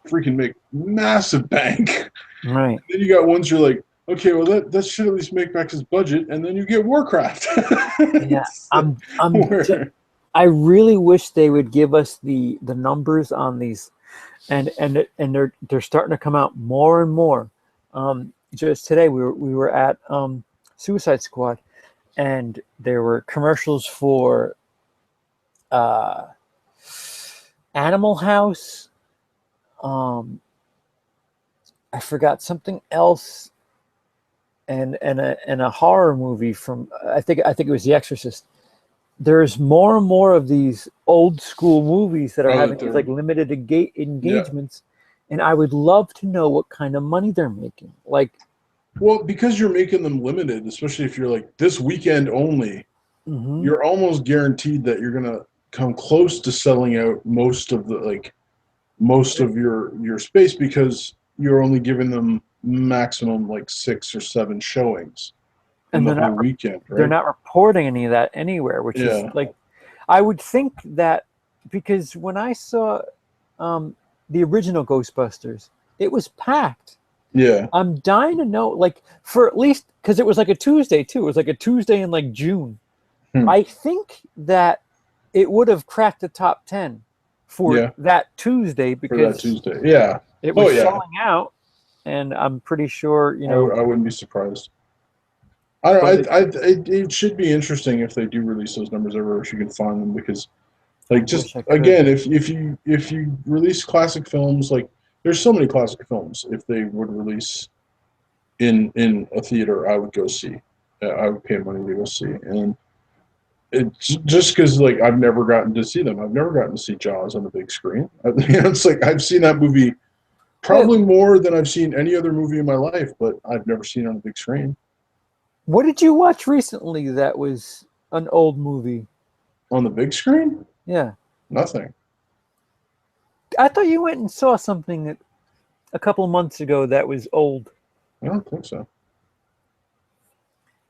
freaking make massive bank. Right. And then you got ones you're like, okay, well that should at least make back his budget, and then you get Warcraft. Yeah, So, where I really wish they would give us the numbers on these, and they're starting to come out more and more. Just today we were at Suicide Squad, and there were commercials for uh, Animal House. I forgot something else, and a horror movie from I think it was The Exorcist. There's more and more of these old school movies that are oh, having that these they're like limited yeah. engagements, and I would love to know what kind of money they're making. Like, Well, because you're making them limited, especially if you're like this weekend only, mhm. you're almost guaranteed that you're gonna come close to selling out most of your space because you're only giving them maximum like 6 or 7 showings in And the whole weekend, they're right? not reporting any of that anywhere, which is Yeah, like, I would think that, because when I saw um, the original Ghostbusters, it was packed. yeah. I'm dying to know, like, for at least, because it was like a Tuesday too. It was like a Tuesday in like June. Hmm. I think that it would have cracked the top 10 for Yeah, that Tuesday for that because Tuesday. Yeah. it Oh was yeah. selling out. And I'm pretty sure, I wouldn't be surprised. I but don't. It should be interesting if they do release those numbers everywhere. If you can find them, because I like just wish I could. again, if you release classic films, like there's so many classic films. If they would release in a theater, I would go see. I would pay money to go see, and it's just because like I've never gotten to see them. I've never gotten to see Jaws on the big screen. It's like I've seen that movie Yeah. probably more than I've seen any other movie in my life, but I've never seen it on the big screen. What did you watch recently that was an old movie? On the big screen, Yeah. nothing. I thought you went and saw something a couple months ago that was old. I don't think so.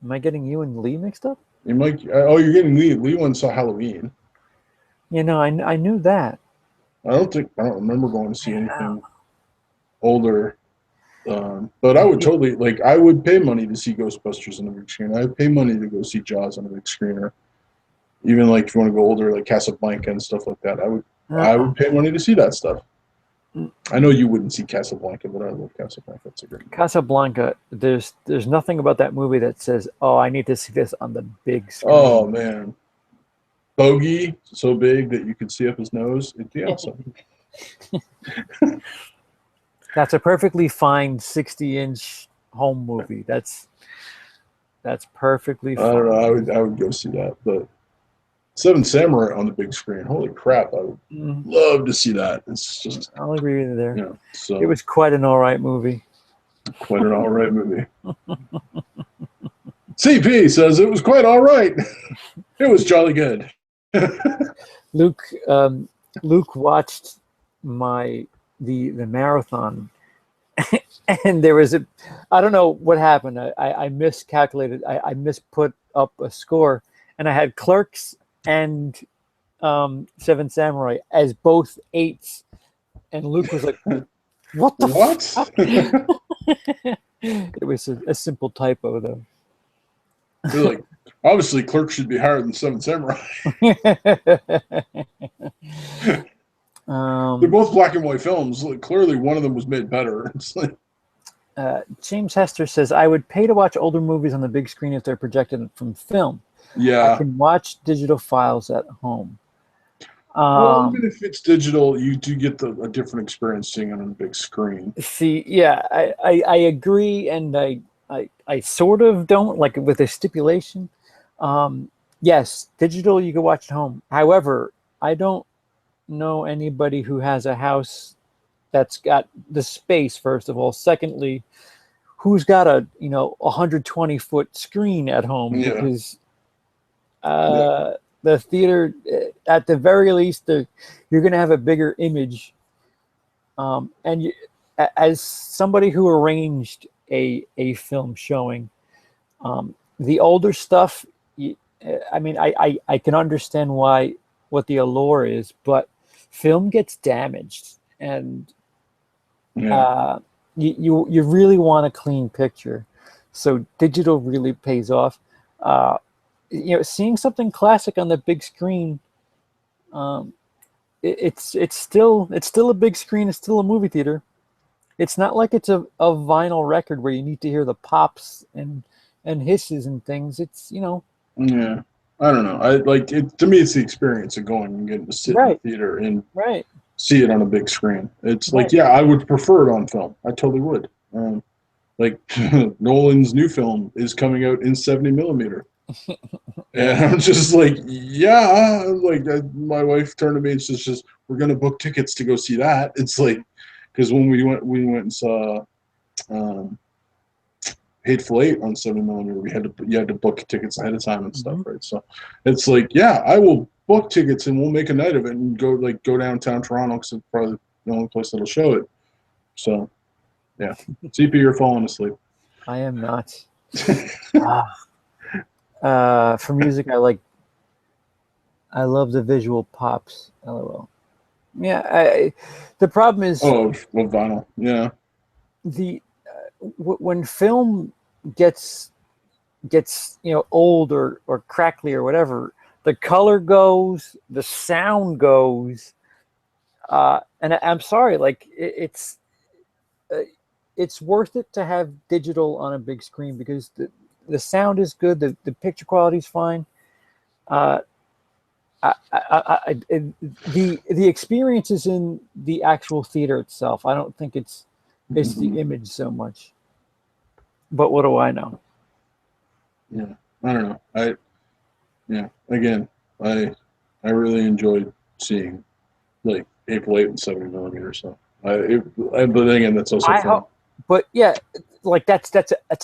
Am I getting you and Lee mixed up? You might. Oh, you're getting Lee. Lee one saw Halloween. I knew that. I don't think. I don't remember going to see Yeah. anything older. But I would totally like. I would pay money to see Ghostbusters on the big screen. I would pay money to go see Jaws on the big screen, or even like if you want to go older, like Casablanca and stuff like that. I Uh, would pay money to see that stuff. I know you wouldn't see Casablanca, but I love Casablanca. It's a great movie. Casablanca. There's nothing about that movie that says, "Oh, I need to see this on the big Oh screen." man, Bogey so big that you could see up his nose. It'd be awesome. That's a perfectly fine 60-inch home movie. That's perfectly I don't know. fine. I would go see that, but Seven Samurai on the big screen. Holy crap! I would Mm, love to see that. It's just I'll agree with you there. It so was quite an all right movie. quite an all right movie. CP says it was quite all right. It was jolly good. Luke Luke watched the marathon, and there was a, I don't know what happened. I miscalculated. I misput up a score, and I had Clerks and Seven Samurai as both eights, and Luke was like, "What the What? fuck?" It was a simple typo, though. They're like, obviously, Clerk should be higher than Seven Samurai. They're both black and white films. Like, clearly, one of them was made better. It's like, James Hester says, I would pay to watch older movies on the big screen if they're projected from film. I yeah. can watch digital files at home. Well, even if it's digital, you do get a different experience seeing it on a big screen. See, yeah, I agree, and I sort of don't, like, with a stipulation. Yes, digital you can watch at home. However, I don't know anybody who has a house that's got the space, first of all. Secondly, who's got a 120-foot screen at home, Yeah. because Yeah. the theater, at the very least, you're going to have a bigger image. And as somebody who arranged a film showing, the older stuff, I mean, I can understand what the allure is, but film gets damaged, and Yeah. you really want a clean picture. So digital really pays off. Seeing something classic on the big screen, um, it's still a big screen. It's still a movie theater. It's not like it's a vinyl record where you need to hear the pops and hisses and things. It's Yeah, I don't know. I like it. To me, it's the experience of going and getting to sit in the right, theater and right, see it on a big screen. It's like, right. yeah, I would prefer it on film. I totally would. Like Nolan's new film is coming out in 70 millimeter. Yeah. And I'm just like, yeah, like my wife turned to me and says, "Just we're gonna book tickets to go see that." It's like, because when we went and saw um, Hateful Eight on 70 millimeter, you had to book tickets ahead of time and stuff, Hmm. right? So it's like, yeah, I will book tickets and we'll make a night of it and go downtown Toronto because it's probably the only place that'll show it. So yeah, CP, you're falling asleep. I am not. For music, I love the visual pops. LOL. Yeah, the problem is Oh, well, vinyl, yeah, the when film gets old or crackly or whatever, the color goes, the sound goes, and I'm sorry, like uh, it's worth it to have digital on a big screen because the sound is good, the picture quality is fine. Uh, the experience is in the actual theater itself. I don't think it's the image so much. But what do I know? yeah. I don't know. Yeah. Again, I really enjoyed seeing like April 8 and 70 millimeter. So but then again, that's also I film. hope, but yeah, like that's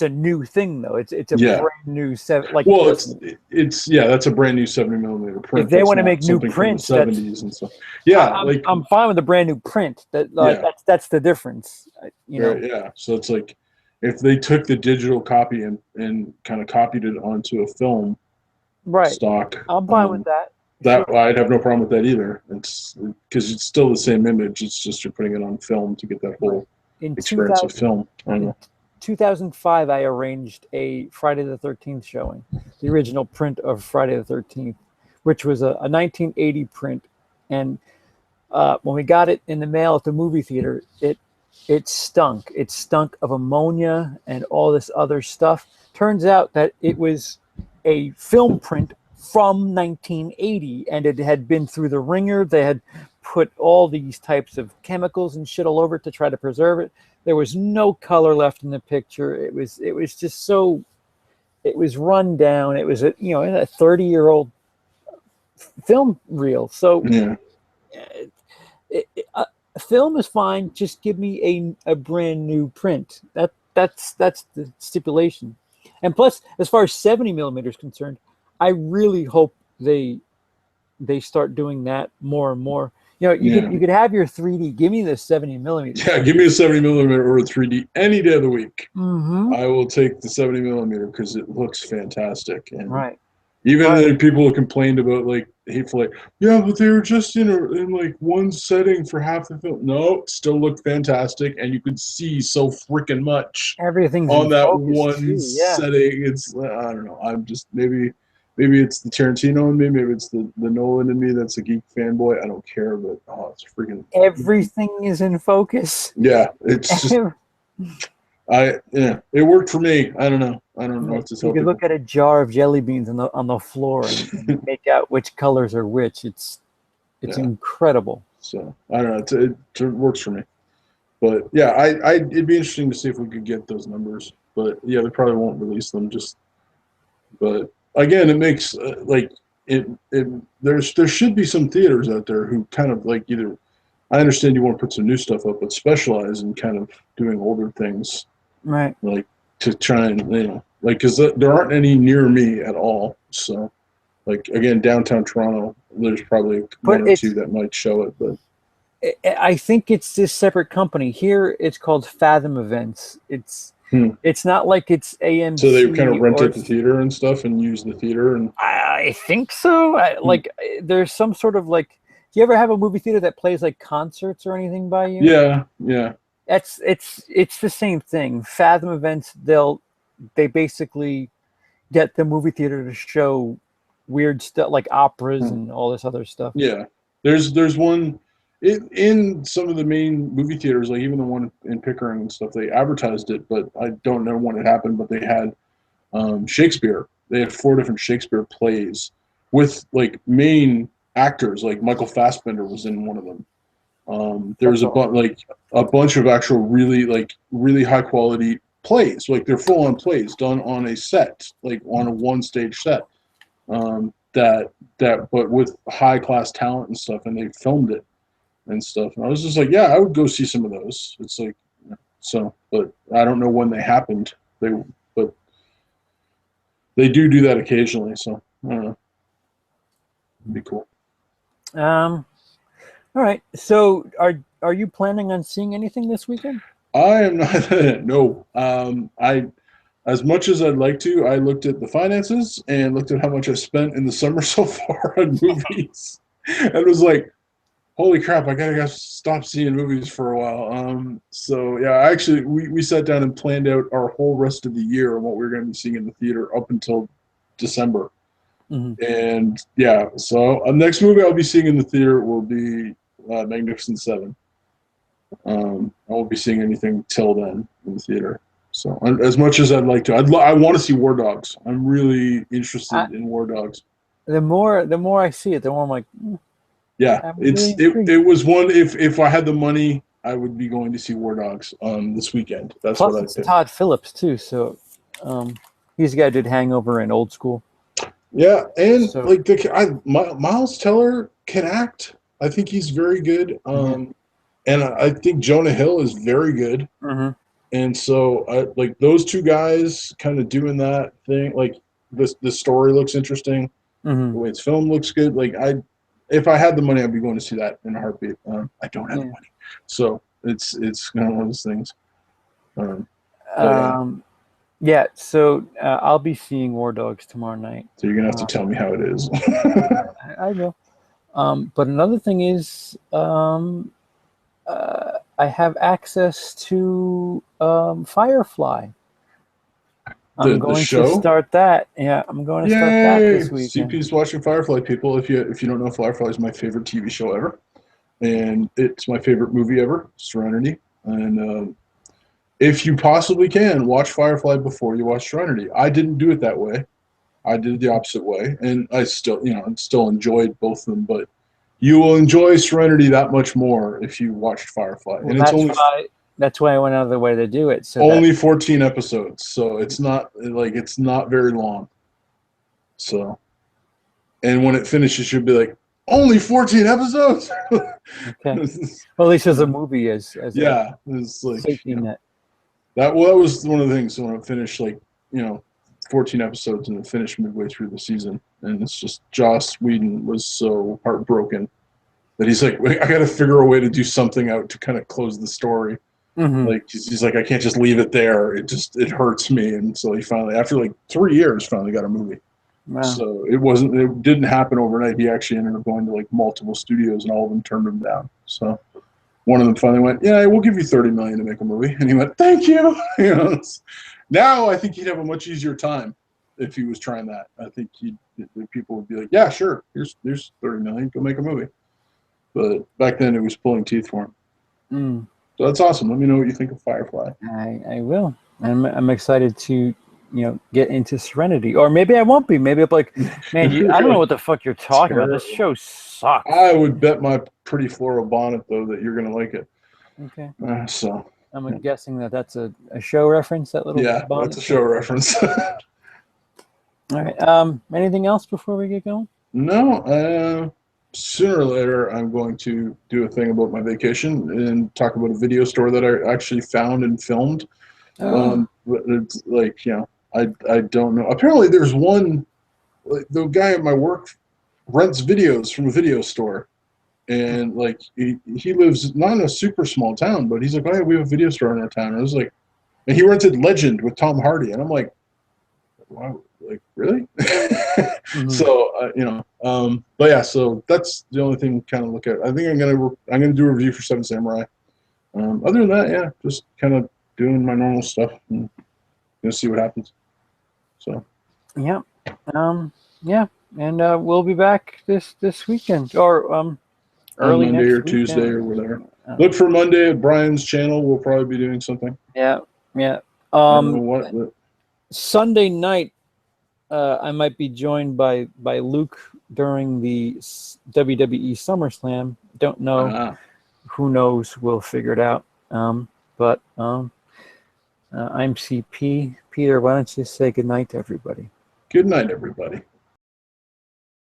a new thing though. It's a Yeah. brand new seven. Like, Well, listen, it's yeah, that's a brand new 70 millimeter if print. they That's want to not make new something from the prints, that's 70s and stuff. Yeah, like I'm fine with a brand new print. That like yeah, that's the difference. right, yeah. So it's like if they took the digital copy and kind of copied it onto a film Right. stock, I'm fine with that. that Sure. I'd have no problem with that either. It's because it's still the same image. It's just you're putting it on film to get that Right. whole In experience of 2000, film. I don't in know. 2005, I arranged a Friday the 13th showing, the original print of Friday the 13th, which was a 1980 print. And when we got it in the mail at the movie theater, it stunk. It stunk of ammonia and all this other stuff. Turns out that it was a film print from 1980, and it had been through the ringer. They had put all these types of chemicals and shit all over it to try to preserve it. There was no color left in the picture. It was just so, it was run down. It was a 30-year-old film reel. So Yeah, it, it, uh, film is fine. Just give me a brand new print. That's the stipulation. And plus, as far as 70 millimeter is concerned, I really hope they start doing that more and more. yeah, You could have your 3D. Give me the 70 millimeter yeah. stuff. Give me a 70 millimeter or a 3D any day of the week. Mm-hmm. I will take the 70 millimeter because it looks fantastic. And Right. even Right. the people who complained about like Hateful Eight, yeah, but they were just in like one setting for half the film. No, it still looked fantastic, and you could see so freaking much Everything's on in that focus one too. Yeah. setting. It's I don't know. I'm just maybe it's the Tarantino in me, maybe it's the Nolan in me that's a geek fanboy. I don't care, but oh, it's freaking Everything is in focus. yeah. It's just it worked for me. I don't know. I don't know Right. what to You tell could people. look at a jar of jelly beans on the floor and make out which colors are which. It's Yeah. incredible. So I don't know. It works for me. But yeah, it'd be interesting to see if we could get those numbers. But yeah, they probably won't release them. But again, it makes it. There should be some theaters out there who kind of like either. I understand you want to put some new stuff up, but specialize in kind of doing older things, Right. like to try and like because there aren't any near me at all. So like again, downtown Toronto, there's probably But one or two that might show it, but I think it's this separate company. Here it's called Fathom Events. hmm. It's not like it's So they kind of AMC rent or out the theater and stuff and use the theater and I think so. hmm. There's some sort of like, do you ever have a movie theater that plays like concerts or anything by you? Yeah, yeah, It's the same thing. Fathom Events, they basically get the movie theater to show weird stuff like operas and all this other stuff. Yeah, there's one in some of the main movie theaters, like even the one in Pickering and stuff. They advertised it, but I don't know when it happened. But they had Shakespeare. They had 4 different Shakespeare plays with like main actors. Like Michael Fassbender was in one of them. There was a bunch of actual really high quality plays. Like they're full on plays done on a set, like on a one stage set. But with high class talent and stuff, and they filmed it and stuff. And I was just like, yeah, I would go see some of those. It's like, so, but I don't know when they happened. But they do that occasionally. So I don't know. It'd be cool. All right. So are you planning on seeing anything this weekend? I am not. No. As much as I'd like to, I looked at the finances and looked at how much I spent in the summer so far on movies, and was like, "Holy crap! I gotta stop seeing movies for a while." So yeah, actually, we sat down and planned out our whole rest of the year and what we were going to be seeing in the theater up until December. Mm-hmm. And yeah, so next movie I'll be seeing in the theater will be Magnificent Seven. I won't be seeing anything till then in the theater. So as much as I'd like to, I want to see War Dogs. I'm really interested in War Dogs. The more I see it, the more I'm like, yeah, it was one. If I had the money, I would be going to see War Dogs this weekend. That's plus what it's I did. Todd Phillips too, so he's the guy who did Hangover and Old School. Yeah, and so, like Miles Teller can act. I think he's very good. And I think Jonah Hill is very good. Mm-hmm. And so, like those 2 guys kind of doing that thing. Like the story looks interesting. Mm-hmm. The way it's filmed looks good. Like if I had the money, I'd be going to see that in a heartbeat. I don't have the money, so it's kind of one of those things. Yeah. So I'll be seeing War Dogs tomorrow night. So you're gonna have to tell me how it is. I will. But another thing is, I have access to Firefly. I'm going to start that. Yeah, I'm going to start that this weekend. CP's watching Firefly, people. If you don't know, Firefly is my favorite TV show ever, and it's my favorite movie ever, Serenity. And if you possibly can, watch Firefly before you watch Serenity. I didn't do it that way. I did it the opposite way, and I still enjoyed both of them, but you will enjoy Serenity that much more if you watched Firefly. Well, and that's why I went out of the way to do it. So only 14 episodes, so it's not very long. So, and when it finishes, you'll be like, only 14 episodes. Okay. Well, at least as a movie, it's like safety net. That was one of the things when it finished, 14 episodes and it finished midway through the season, and it's just Joss Whedon was so heartbroken that he's like, I got to figure a way to do something out to kind of close the story. Mm-hmm. Like he's like, I can't just leave it there. It hurts me, and so he finally, after 3 years, finally got a movie. Wow. So it didn't happen overnight. He actually ended up going to multiple studios, and all of them turned him down. So one of them finally went, yeah, we'll give you $30 million to make a movie, and he went, thank you. Now I think he'd have a much easier time if he was trying that. I think people would be like, yeah, sure, here's $30 million, go make a movie. But back then it was pulling teeth for him. Mm. So that's awesome. Let me know what you think of Firefly. I will. I'm excited to get into Serenity, or maybe I won't be. Maybe I'm like, man, I don't know what the fuck you're talking about. This show sucks. I would bet my pretty floral bonnet though that you're gonna like it. Okay. So I'm guessing that's a show reference. That little bonnet? That's a show reference. All right. Anything else before we get going? No. Sooner or later, I'm going to do a thing about my vacation and talk about a video store that I actually found and filmed. It's I don't know. Apparently, there's one. The guy at my work rents videos from a video store, and he lives not in a super small town, but he's like, oh, yeah, we have a video store in our town. And I was like, and he rented Legend with Tom Hardy, and I'm like, wow. Really? Mm-hmm. So but yeah, so that's the only thing kind of look at. I think I'm gonna do a review for Seven Samurai. Other than that, yeah, just kind of doing my normal stuff. Gonna see what happens. So Yeah. Yeah. And we'll be back this weekend or on early Monday or next Tuesday weekend. or whatever. Look for Monday at Brian's channel. We'll probably be doing something. Yeah. Yeah. I don't know what, but Sunday night, I might be joined by Luke during the WWE SummerSlam. Don't know. Who knows? We'll figure it out. But I'm CP. Peter, why don't you say goodnight to everybody? Good night, everybody.